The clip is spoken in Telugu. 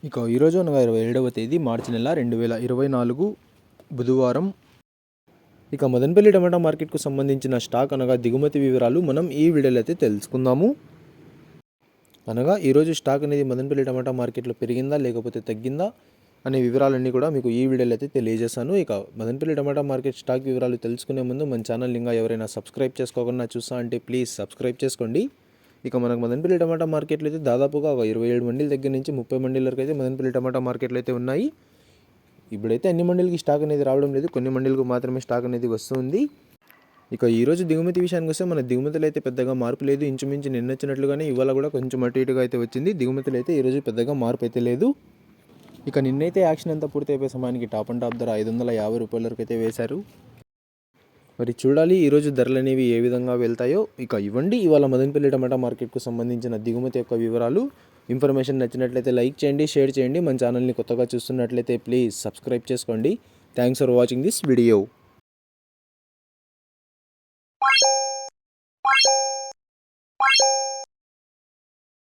ఈరోజు అనగా 27వ తేదీ మార్చి నెల 2024 బుధవారం. మదనపల్లి టమాటా మార్కెట్కు సంబంధించిన స్టాక్ అనగా దిగుమతి వివరాలు మనం ఈ వీడియోలో అయితే తెలుసుకుందాము. ఈరోజు స్టాక్ అనేది మదనపల్లి టమాటా మార్కెట్లో పెరిగిందా లేకపోతే తగ్గిందా అనే వివరాలన్నీ కూడా మీకు ఈ వీడియోలో అయితే తెలియజేస్తాను. మదనపల్లి టమాటా మార్కెట్ స్టాక్ వివరాలు తెలుసుకునే ముందు మన ఛానల్ ఇంకా ఎవరైనా సబ్స్క్రైబ్ చేసుకోకుండా చూస్తా అంటే ప్లీజ్ సబ్స్క్రైబ్ చేసుకోండి. మనకు మదనపల్లి టమాటా మార్కెట్లో అయితే దాదాపుగా 27 మండీల దగ్గర నుంచి 30 మండీల వరకు అయితే మదనపల్లి టమాటా మార్కెట్లో అయితే ఉన్నాయి. ఇప్పుడైతే అన్ని మండీలకి స్టాక్ అనేది రావడం లేదు, కొన్ని మండీలకు మాత్రమే స్టాక్ అనేది వస్తుంది. ఈరోజు దిగుమతి విషయానికి వస్తే మన దిగుమతులు అయితే పెద్దగా మార్పు లేదు. ఇంచుమించు నిన్న వచ్చినట్లుగానే ఇవాళ కూడా కొంచెం అటు ఇటుగా అయితే వచ్చింది. దిగుమతులు అయితే ఈరోజు పెద్దగా మార్పు అయితే లేదు. నిన్నైతే యాక్షన్ అంతా పూర్తి అయిపోయే సమయానికి టాప్ అండ్ టాప్ ధర 550 రూపాయల వరకు అయితే వేశారు. మరి చూడాలి ఈరోజు ధరలు అనేవి ఏ విధంగా వెళ్తాయో. ఇవ్వండి ఇవాళ మదనపల్లి టమాటా మార్కెట్కు సంబంధించిన దిగుమతి యొక్క వివరాలు. ఇన్ఫర్మేషన్ నచ్చినట్లయితే లైక్ చేయండి, షేర్ చేయండి. మన ఛానల్ని కొత్తగా చూస్తున్నట్లయితే ప్లీజ్ సబ్స్క్రైబ్ చేసుకోండి. Thanks for watching this video.